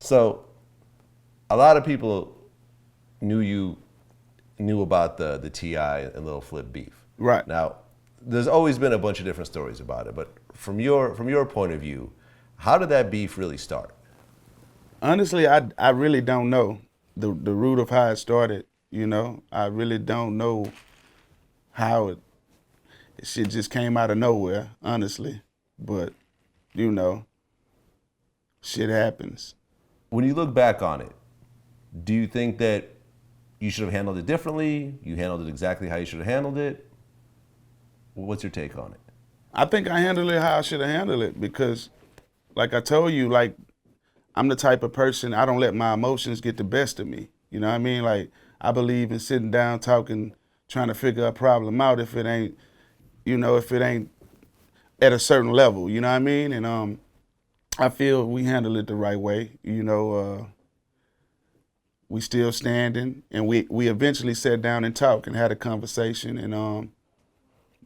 So a lot of people knew about the T.I. and Lil Flip beef. Right. Now, there's always been a bunch of different stories about it, but from your point of view, how did that beef really start? Honestly, I really don't know the root of how it started. You know, I really don't know how it shit just came out of nowhere. Honestly, but you know, shit happens. When you look back on it, do you think that you should have handled it differently? You handled it exactly how you should have handled it? What's your take on it? I think I handled it how I should have handled it because, like I told you, like I'm the type of person I don't let my emotions get the best of me. You know what I mean? Like I believe in sitting down, talking, trying to figure a problem out if it ain't, if it ain't at a certain level. You know what I mean? And I feel we handled it the right way. We still standing, and we eventually sat down and talked and had a conversation. And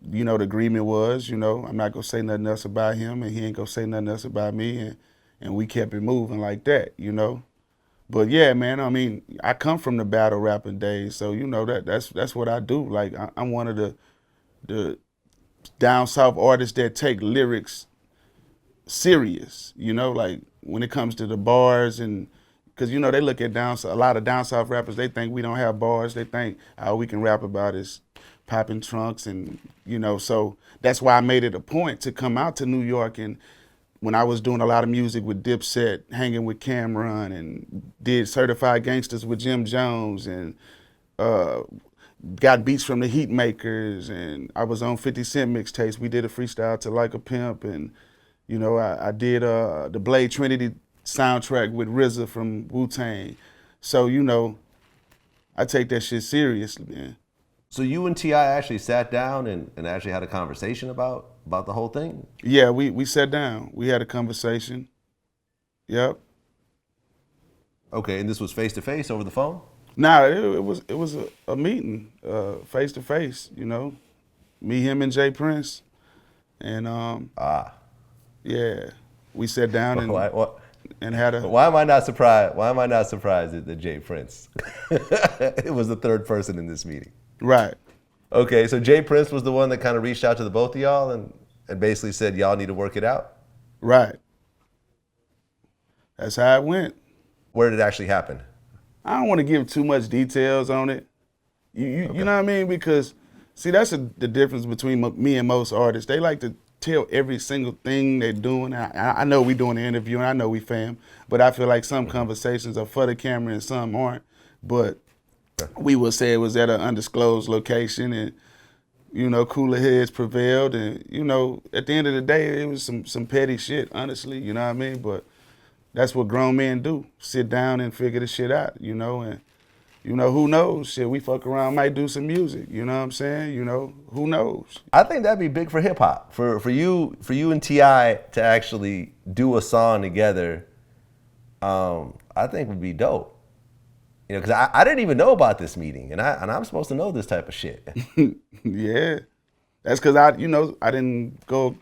the agreement was, I'm not gonna say nothing else about him, and he ain't gonna say nothing else about me, and we kept it moving like that. But yeah, man, I mean, I come from the battle rapping days, so that's what I do. Like I'm one of the down south artists that take lyrics serious. Like when it comes to the bars and. Because, they look at a lot of down south rappers, they think we don't have bars. They think all we can rap about is popping trunks. And, so that's why I made it a point to come out to New York. And when I was doing a lot of music with Dipset, hanging with Cameron, and did Certified Gangsters with Jim Jones, and got beats from the Heat Makers. And I was on 50 Cent mixtapes. We did a freestyle to Like a Pimp. And, I did the Blade Trinity soundtrack with RZA from Wu-Tang. So, I take that shit seriously, man. So you and T.I. actually sat down and actually had a conversation about the whole thing? Yeah, we sat down. We had a conversation. Yep. Okay, and this was face to face over the phone? Nah, it was a meeting, face to face, Me, him, and Jay Prince. And yeah. We sat down and had a. Why am I not surprised? Why am I not surprised at Jay Prince? It was the third person in this meeting. Right. Okay, so Jay Prince was the one that kind of reached out to the both of y'all and basically said y'all need to work it out? Right. That's how it went. Where did it actually happen? I don't want to give too much details on it. You know what I mean? Because, see, that's the difference between me and most artists. They like to tell every single thing they're doing. I know we doing the interview and I know we fam, but I feel like some conversations are for the camera and some aren't. But we will say it was at an undisclosed location and, cooler heads prevailed. And, at the end of the day, it was some petty shit, honestly, you know what I mean? But that's what grown men do, sit down and figure the shit out, and who knows? Shit, we fuck around, might do some music. You know what I'm saying? Who knows? I think that'd be big for hip hop. For you and T.I. to actually do a song together, I think would be dope. Because I didn't even know about this meeting, and I'm supposed to know this type of shit. Yeah, that's because I didn't go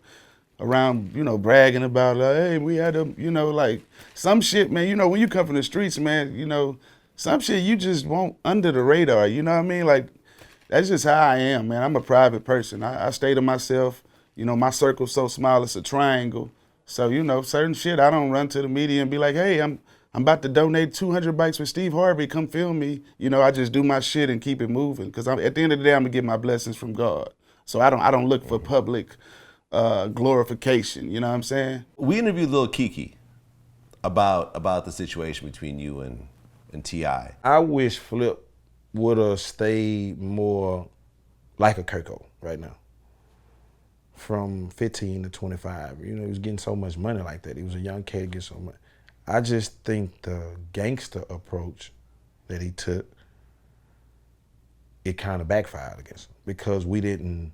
around, bragging about, hey, we had a, like some shit, man. When you come from the streets, man, some shit you just want under the radar, you know what I mean? Like, that's just how I am, man. I'm a private person. I stay to myself. My circle's so small, it's a triangle. So, certain shit, I don't run to the media and be like, hey, I'm about to donate 200 bikes for Steve Harvey, come film me. I just do my shit and keep it moving. Because at the end of the day, I'm going to get my blessings from God. So I don't look for public glorification, you know what I'm saying? We interviewed Lil Keke about the situation between you and T.I. I wish Flip would have stayed more like a Kirko right now. From 15 to 25. He was getting so much money like that. He was a young kid getting so much. I just think the gangster approach that he took, it kind of backfired against him because we didn't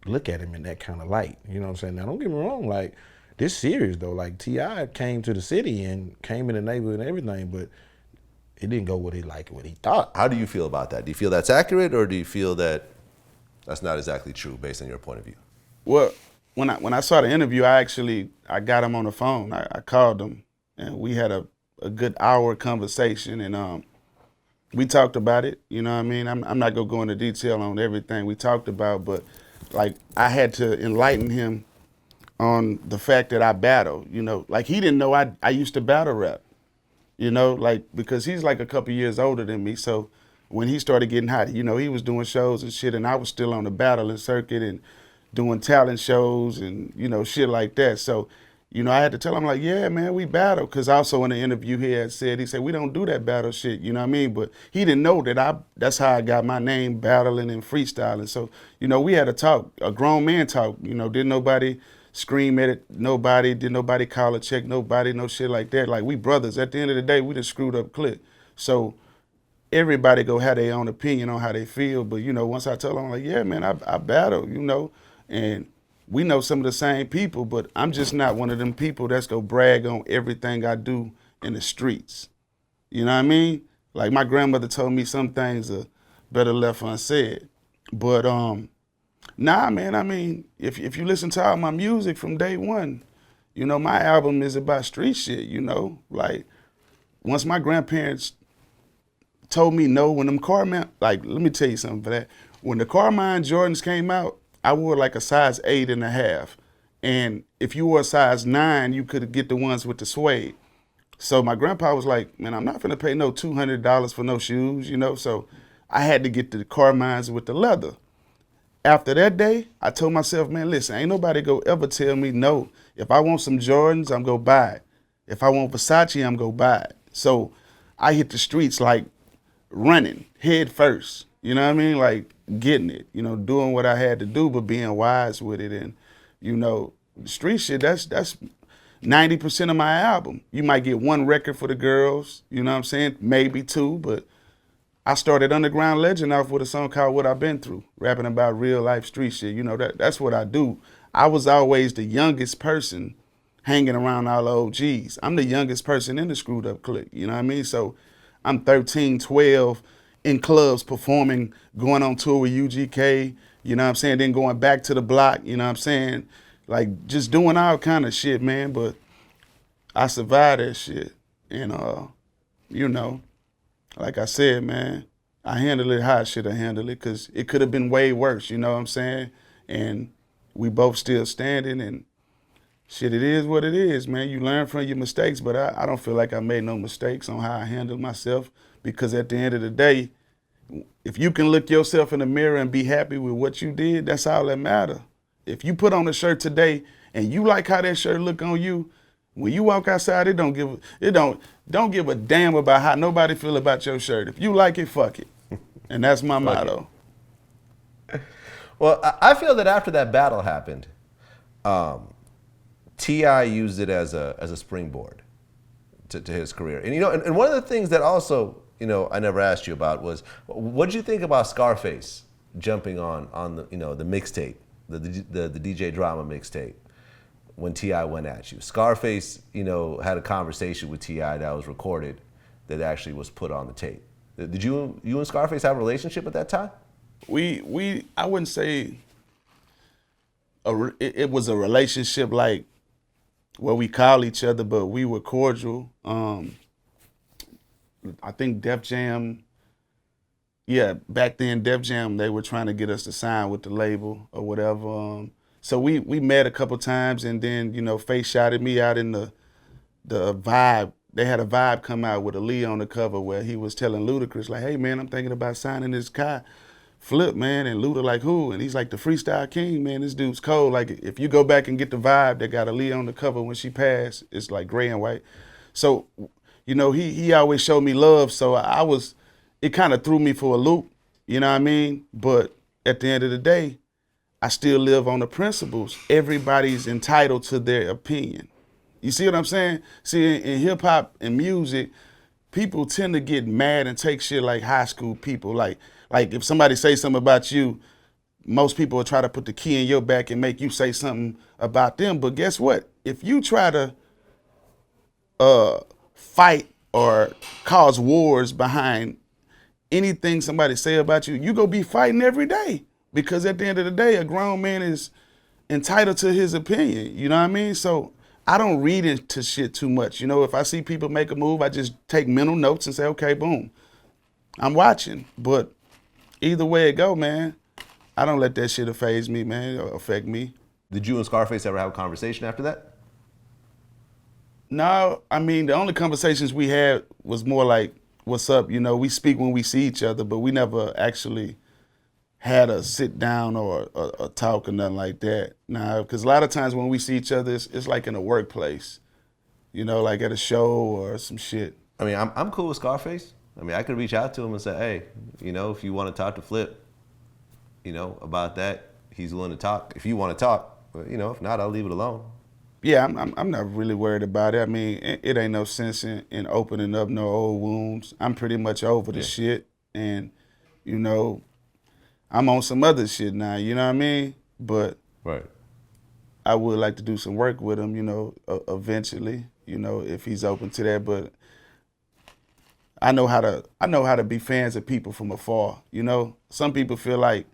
look at him in that kind of light. You know what I'm saying? Now, don't get me wrong, like, this serious though. Like, T.I. came to the city and came in the neighborhood and everything, but it didn't go what he thought. How do you feel about that? Do you feel that's accurate, or do you feel that that's not exactly true based on your point of view? Well, when I saw the interview, I got him on the phone. I called him, and we had a a good hour conversation, and we talked about it. You know what I mean? I'm not gonna go into detail on everything we talked about, but like I had to enlighten him on the fact that I battle. You know, like he didn't know I used to battle rap. You know, like because he's like a couple years older than me, so when he started getting hot, you know, he was doing shows and shit, and I was still on the battling circuit and doing talent shows and, you know, shit like that. So, you know, I had to tell him, like, yeah, man, we battle. Because also in the interview he said, we don't do that battle shit, you know what I mean? But he didn't know that that's how I got my name, battling and freestyling. So, you know, we had a talk, a grown man talk. You know, didn't nobody scream at it, didn't nobody call a check, nobody, no shit like that. Like, we brothers. At the end of the day, we just screwed up click. So everybody go have their own opinion on how they feel. But, you know, once I tell them, like, yeah, man, I battle, you know. And we know some of the same people, but I'm just not one of them people that's gonna brag on everything I do in the streets. You know what I mean? Like my grandmother told me some things are better left unsaid. But nah, man, I mean, if you listen to all my music from day one, you know, my album is about street shit, you know? Like, once my grandparents told me no when them Carmine, like, let me tell you something for that. When the Carmine Jordans came out, I wore like a size 8.5. And if you wore a size 9, you could get the ones with the suede. So my grandpa was like, man, I'm not gonna pay no $200 for no shoes, you know? So I had to get the Carmines with the leather. After that day, I told myself, man, listen, ain't nobody go ever tell me no. If I want some Jordans, I'm gonna buy it. If I want Versace, I'm gonna buy it. So I hit the streets like running, head first. You know what I mean? Like getting it, you know, doing what I had to do, but being wise with it. And, you know, street shit, that's 90% of my album. You might get one record for the girls, you know what I'm saying? Maybe two, but I started Underground Legend off with a song called What I've Been Through, rapping about real life street shit. You know, that's what I do. I was always the youngest person hanging around all the OGs. I'm the youngest person in the Screwed Up clique, you know what I mean? So I'm 13, 12, in clubs performing, going on tour with UGK, you know what I'm saying? Then going back to the block, you know what I'm saying? Like just doing all kind of shit, man. But I survived that shit. And, you know, like I said, man, I handled it how I should have handled it because it could have been way worse, you know what I'm saying? And we both still standing and shit, it is what it is, man. You learn from your mistakes, but I don't feel like I made no mistakes on how I handled myself. Because at the end of the day, if you can look yourself in the mirror and be happy with what you did, that's all that matters. If you put on a shirt today and you like how that shirt look on you, when you walk outside, it don't give a damn about how nobody feel about your shirt. If you like it, fuck it. And that's my motto. Well, I feel that after that battle happened, T.I. used it as a springboard to his career. And you know, and one of the things that also, you know, I never asked you about was, what did you think about Scarface jumping on the, you know, the mixtape, the DJ Drama mixtape, when T.I. went at you? Scarface, you know, had a conversation with T.I. that was recorded, that actually was put on the tape. Did you and Scarface have a relationship at that time? I wouldn't say it was a relationship like where we call each other, but we were cordial. I think Def Jam, back then Def Jam, they were trying to get us to sign with the label or whatever. So we met a couple times, and then, you know, Face shouted me out in the Vibe. They had a Vibe come out with a Lee on the cover where he was telling Ludacris, like, hey man, I'm thinking about signing this guy, Flip, man. And Luda like, who? And he's like, the Freestyle King, man, this dude's cold. Like, if you go back and get the Vibe, they got a Lee on the cover when she passed. It's like gray and white. So, you know, he always showed me love. So it kind of threw me for a loop, you know what I mean? But at the end of the day, I still live on the principles. Everybody's entitled to their opinion. You see what I'm saying? See, in hip hop and music, people tend to get mad and take shit like high school people. Like if somebody say something about you, most people will try to put the key in your back and make you say something about them. But guess what? If you try to fight or cause wars behind anything somebody say about you, you gonna be fighting every day. Because at the end of the day, a grown man is entitled to his opinion. You know what I mean? So I don't read into shit too much. You know, if I see people make a move, I just take mental notes and say, okay, boom, I'm watching. But either way it go, man, I don't let that shit faze me, man, or affect me. Did you and Scarface ever have a conversation after that? No, I mean, the only conversations we had was more like, what's up? You know, we speak when we see each other, but we never actually had a sit down or a talk or nothing like that. Nah, because a lot of times when we see each other, it's like in a workplace, you know, like at a show or some shit. I mean, I'm cool with Scarface. I mean, I could reach out to him and say, hey, you know, if you want to talk to Flip, you know, about that, he's willing to talk. If you want to talk, but, you know, if not, I'll leave it alone. Yeah, I'm not really worried about it. I mean, it ain't no sense in opening up no old wounds. I'm pretty much over the shit, and, you know, I'm on some other shit now, you know what I mean? But right. I would like to do some work with him, you know, eventually, you know, if he's open to that. But I know how to be fans of people from afar, you know? Some people feel like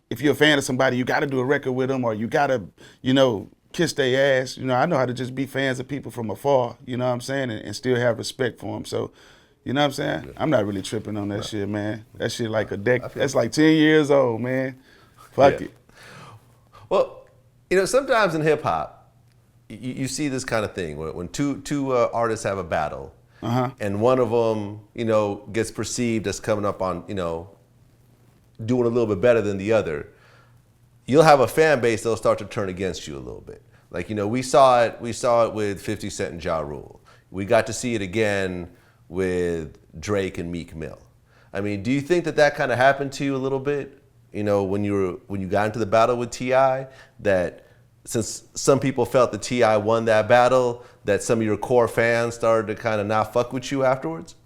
if you're a fan of somebody, you got to do a record with them or you got to, you know, kiss their ass. You know, I know how to just be fans of people from afar, you know what I'm saying, and still have respect for them. So, you know what I'm saying? Yeah. I'm not really tripping on that shit, man. That shit like a decade. That's like 10 years old, man. Fuck it. Well, you know, sometimes in hip hop, you see this kind of thing when two artists have a battle, and one of them, you know, gets perceived as coming up on, you know, doing a little bit better than the other. You'll have a fan base that'll start to turn against you a little bit. Like, you know, we saw it with 50 Cent and Ja Rule. We got to see it again with Drake and Meek Mill. I mean, do you think that kind of happened to you a little bit? You know, when you got into the battle with T.I., that since some people felt that T.I. won that battle, that some of your core fans started to kind of not fuck with you afterwards?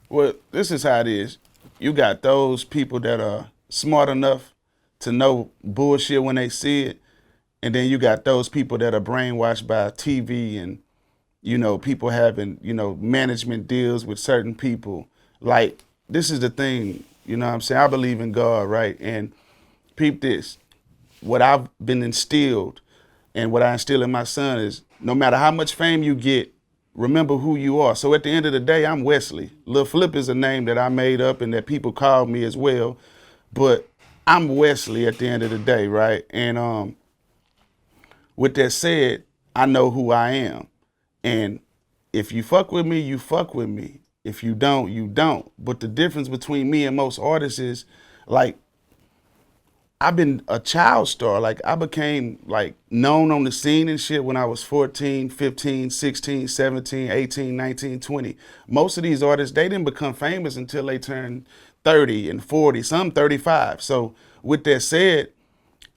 Well, this is how it is. You got those people that are smart enough to know bullshit when they see it, and then you got those people that are brainwashed by TV and, you know, people having, you know, management deals with certain people. Like, this is the thing, you know what I'm saying? I believe in God, right? And peep this. What I've been instilled and what I instill in my son is no matter how much fame you get, remember who you are. So at the end of the day, I'm Wesley. Lil Flip is a name that I made up and that people call me as well. But I'm Wesley at the end of the day, right? And with that said, I know who I am. And if you fuck with me, you fuck with me. If you don't, you don't. But the difference between me and most artists is, like, I've been a child star. Like, I became, like, known on the scene and shit when I was 14, 15, 16, 17, 18, 19, 20. Most of these artists, they didn't become famous until they turned 30 and 40, some 35. So with that said,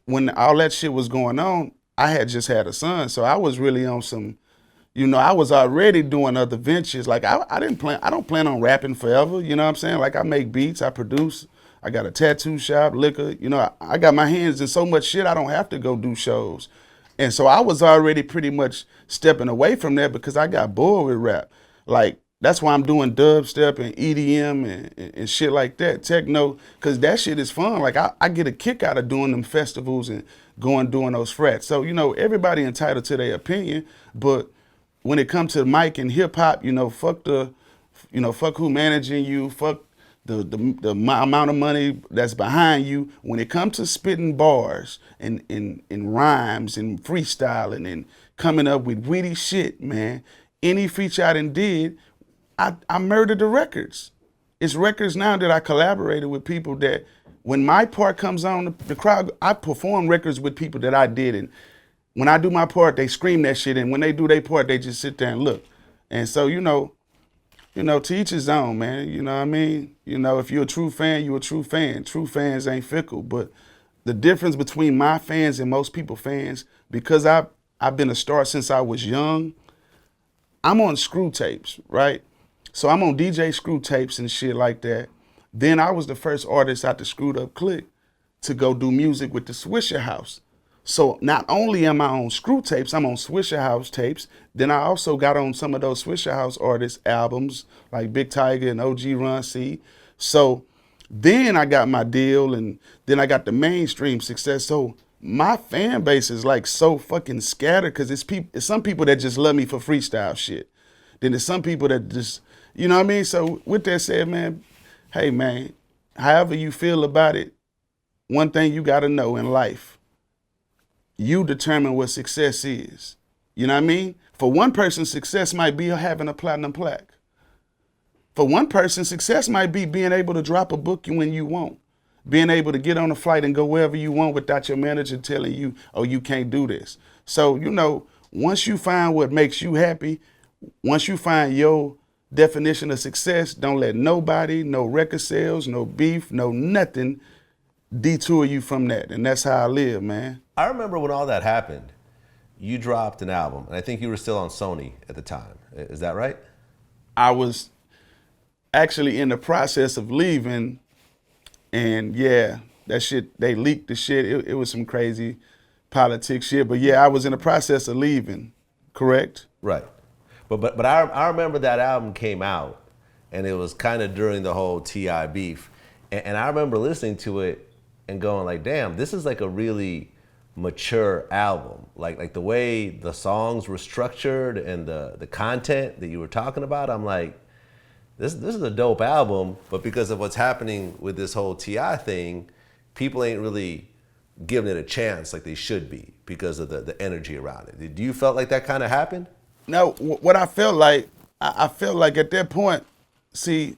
when all that shit was going on, I had just had a son. So I was really on some, you know, I was already doing other ventures. Like, I don't plan on rapping forever. You know what I'm saying? Like, I make beats, I produce, I got a tattoo shop, liquor. You know, I got my hands in so much shit, I don't have to go do shows. And so I was already pretty much stepping away from that because I got bored with rap. Like, that's why I'm doing dubstep and EDM and shit like that, techno, because that shit is fun. Like, I get a kick out of doing them festivals and doing those frats. So, you know, everybody entitled to their opinion, but when it comes to mic and hip hop, you know, fuck who managing you, fuck the amount of money that's behind you. When it comes to spitting bars and rhymes and freestyling and coming up with witty shit, man, any feature I done did, I murdered the records. It's records now that I collaborated with people that when my part comes on, the crowd, I perform records with people that I did. And when I do my part, they scream that shit. And when they do their part, they just sit there and look. And so, you know, to each his own, man. You know what I mean? You know, if you're a true fan, you're a true fan. True fans ain't fickle. But the difference between my fans and most people fans, because I've been a star since I was young, I'm on screw tapes, right? So I'm on DJ screw tapes and shit like that. Then I was the first artist out the Screwed Up Click to go do music with the Swishahouse. So not only am I on screw tapes, I'm on Swishahouse tapes. Then I also got on some of those Swishahouse artists' albums, like Big Tiger and OG Run C. So then I got my deal, and then I got the mainstream success. So my fan base is like so fucking scattered because it's some people that just love me for freestyle shit. Then there's some people that just, you know what I mean? So with that said, man, hey man, however you feel about it, one thing you gotta know in life, you determine what success is. You know what I mean? For one person, success might be having a platinum plaque. For one person, success might be being able to drop a book when you want. Being able to get on a flight and go wherever you want without your manager telling you, oh, you can't do this. So, you know, once you find what makes you happy, once you find your definition of success, don't let nobody, no record sales, no beef, no nothing detour you from that. And that's how I live, man. I remember when all that happened, you dropped an album, and I think you were still on Sony at the time. Is that right? I was actually in the process of leaving, and yeah, that shit, they leaked the shit. It was some crazy politics shit, but yeah, I was in the process of leaving, correct? Right. But I remember that album came out, and it was kind of during the whole T.I. beef, and I remember listening to it and going like, damn, this is like a really mature album. Like the way the songs were structured and the content that you were talking about, I'm like, this is a dope album, but because of what's happening with this whole T.I. thing, people ain't really giving it a chance like they should be because of the energy around it. Do you felt like that kind of happened? No, what I felt like, I felt like at that point, see,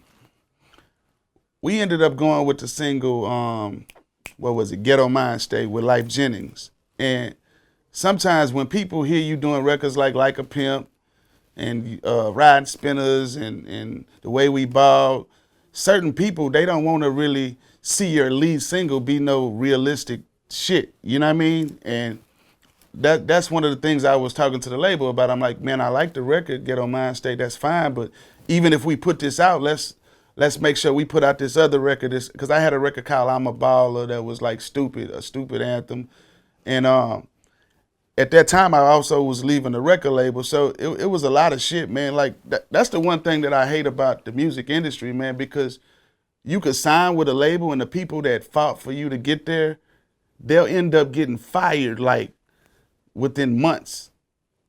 we ended up going with the single, what was it, Ghetto Mind State with Life Jennings. And sometimes when people hear you doing records like a Pimp and Riding Spinners and The Way We Ball, certain people, they don't want to really see your lead single be no realistic shit. You know what I mean? And that's one of the things I was talking to the label about. I'm like, man, I like the record, Ghetto Mind State, that's fine, but even if we put this out, let's make sure we put out this other record, because I had a record called I'm a Baller that was like a stupid anthem. And at that time, I also was leaving the record label, so it was a lot of shit, man. Like, that's the one thing that I hate about the music industry, man, because you could sign with a label and the people that fought for you to get there, they'll end up getting fired, like, within months.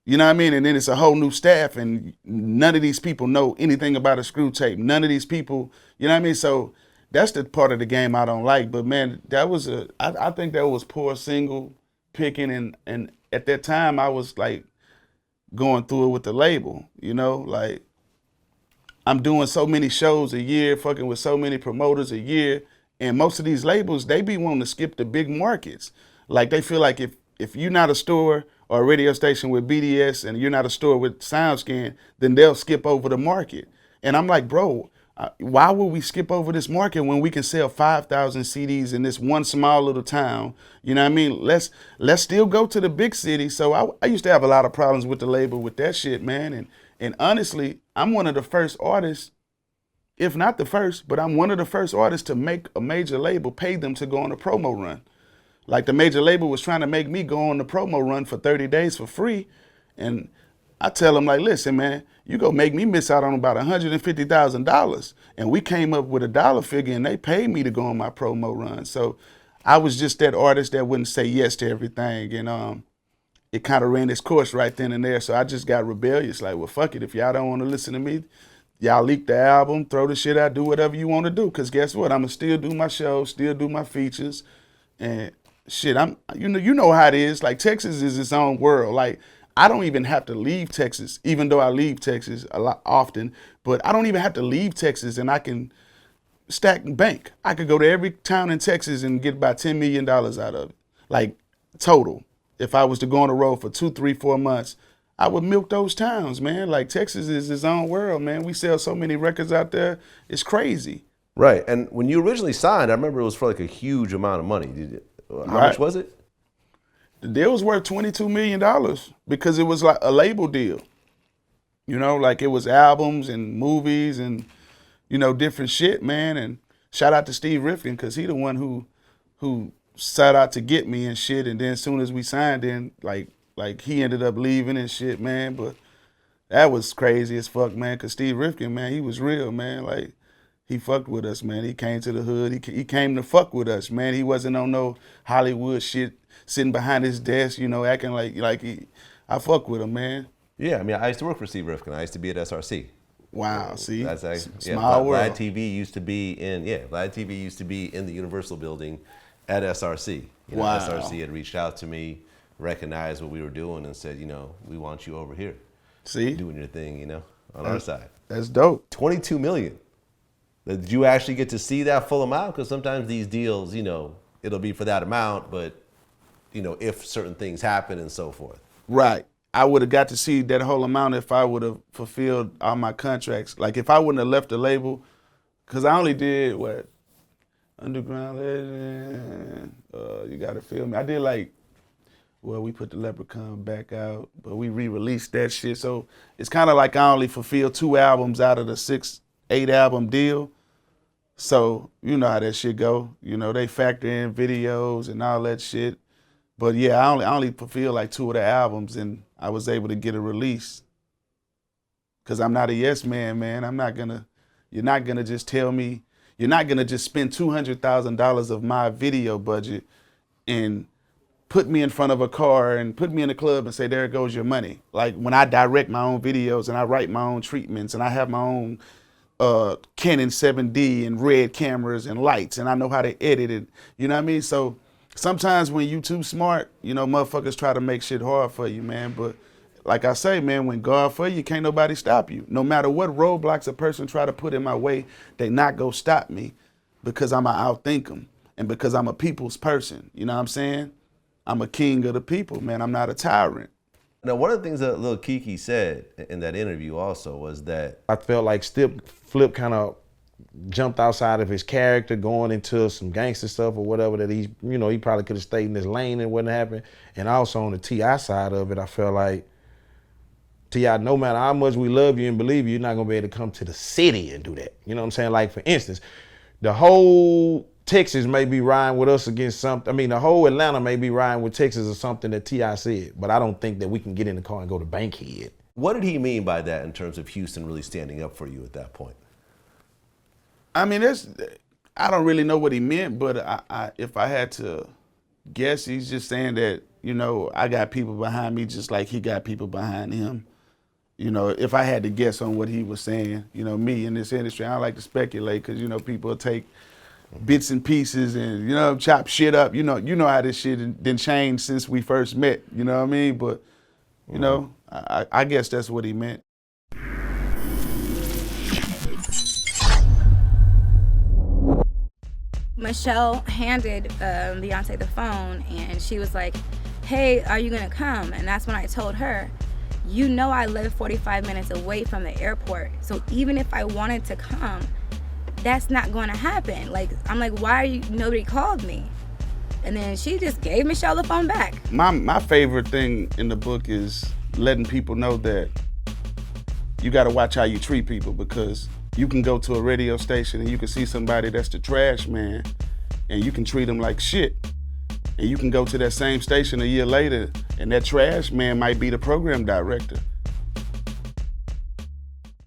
You know what I mean? And then it's a whole new staff, and none of these people know anything about a screw tape. None of these people, you know what I mean? So that's the part of the game I don't like. But man, I think that was poor single picking, and at that time I was like going through it with the label, you know? Like, I'm doing so many shows a year, fucking with so many promoters a year, and most of these labels, they be wanting to skip the big markets. Like, they feel like if you're not a store or a radio station with BDS and you're not a store with SoundScan, then they'll skip over the market. And I'm like, bro, why would we skip over this market when we can sell 5,000 CDs in this one small little town? You know what I mean? Let's still go to the big city. So I used to have a lot of problems with the label with that shit, man. And honestly, I'm one of the first artists, if not the first, but I'm one of the first artists to make a major label pay them to go on a promo run. Like, the major label was trying to make me go on the promo run for 30 days for free. And I tell them, like, listen, man, you go make me miss out on about $150,000. And we came up with a dollar figure, and they paid me to go on my promo run. So I was just that artist that wouldn't say yes to everything. And it kind of ran its course right then and there. So I just got rebellious. Like, well, fuck it. If y'all don't want to listen to me, y'all leak the album, throw the shit out, do whatever you want to do. Because guess what? I'm going to still do my shows, still do my features. And shit, you know how it is. Like, Texas is its own world. Like, I don't even have to leave Texas, even though I leave Texas a lot often. But I don't even have to leave Texas, and I can stack bank. I could go to every town in Texas and get about $10 million out of it, like, total. If I was to go on the road for 2, 3, 4 months, I would milk those towns, man. Like, Texas is its own world, man. We sell so many records out there. It's crazy. Right. And when you originally signed, I remember it was for like a huge amount of money. How much was it? The deal was worth $22 million because it was like a label deal. You know, like, it was albums and movies and, you know, different shit, man. And shout out to Steve Rifkin, because he the one who set out to get me and shit. And then as soon as we signed in, like he ended up leaving and shit, man. But that was crazy as fuck, man, because Steve Rifkin, man, he was real, man. Like, he fucked with us, man. He came to the hood. He came to fuck with us, man. He wasn't on no Hollywood shit, sitting behind his desk, you know, acting like he. I fuck with him, man. Yeah, I mean, I used to work for Steve Rifkin. I used to be at SRC. Wow, see, That's small world. Vlad TV used to be in Vlad TV used to be in the Universal building at SRC. You know, Wow. SRC had reached out to me, recognized what we were doing, and said, you know, we want you over here, See, doing your thing, you know, on our side. That's dope. 22 million. Did you actually get to see that full amount? Because sometimes these deals, you know, it'll be for that amount, but you know, if certain things happen and so forth. Right. I would have got to see that whole amount if I would have fulfilled all my contracts. Like if I wouldn't have left the label, because I only did what? Underground Legend, You Gotta Feel Me. I did like, well, we put the Leprechaun back out, but we re-released that shit. So it's kind of like I only fulfilled 2 albums out of the 6-8 album deal. So you know how that shit go. You know, they factor in videos and all that shit. But yeah, I only fulfilled like 2 of the albums, and I was able to get a release. Cause I'm not a yes man, man. You're not gonna just tell me, you're not gonna just spend $200,000 of my video budget and put me in front of a car and put me in a club and say, there goes your money. Like when I direct my own videos and I write my own treatments and I have my own Canon 7D and red cameras and lights and I know how to edit it, you know what I mean? So sometimes when you too smart, you know, motherfuckers try to make shit hard for you, man. But like I say, man, when God for you, can't nobody stop you. No matter what roadblocks a person try to put in my way, they not go stop me because I'ma outthink them and because I'm a people's person. You know what I'm saying? I'm a king of the people, man. I'm not a tyrant. Now, one of the things that Lil Keke said in that interview also was that I felt like Flip kind of jumped outside of his character, going into some gangster stuff or whatever that he probably could have stayed in his lane and wouldn't happen. And also on the T.I. side of it, I felt like T.I., no matter how much we love you and believe you, you're not gonna be able to come to the city and do that. You know what I'm saying? Like for instance, the whole Texas may be riding with us against something. I mean, the whole Atlanta may be riding with Texas or something that T.I. said, but I don't think that we can get in the car and go to Bankhead. What did he mean by that in terms of Houston really standing up for you at that point? I mean, I don't really know what he meant, but if I had to guess, he's just saying that, you know, I got people behind me just like he got people behind him. You know, if I had to guess on what he was saying, you know, me in this industry, I don't like to speculate because, you know, people take bits and pieces and, you know, chop shit up. You know how this shit done changed since we first met, you know what I mean? But, you know, I guess that's what he meant. Michelle handed Beyonce the phone and she was like, hey, are you gonna come? And that's when I told her, you know I live 45 minutes away from the airport. So even if I wanted to come, that's not gonna happen. Like, I'm like, nobody called me? And then she just gave Michelle the phone back. My favorite thing in the book is letting people know that you gotta watch how you treat people, because you can go to a radio station and you can see somebody that's the trash man and you can treat them like shit. And you can go to that same station a year later and that trash man might be the program director.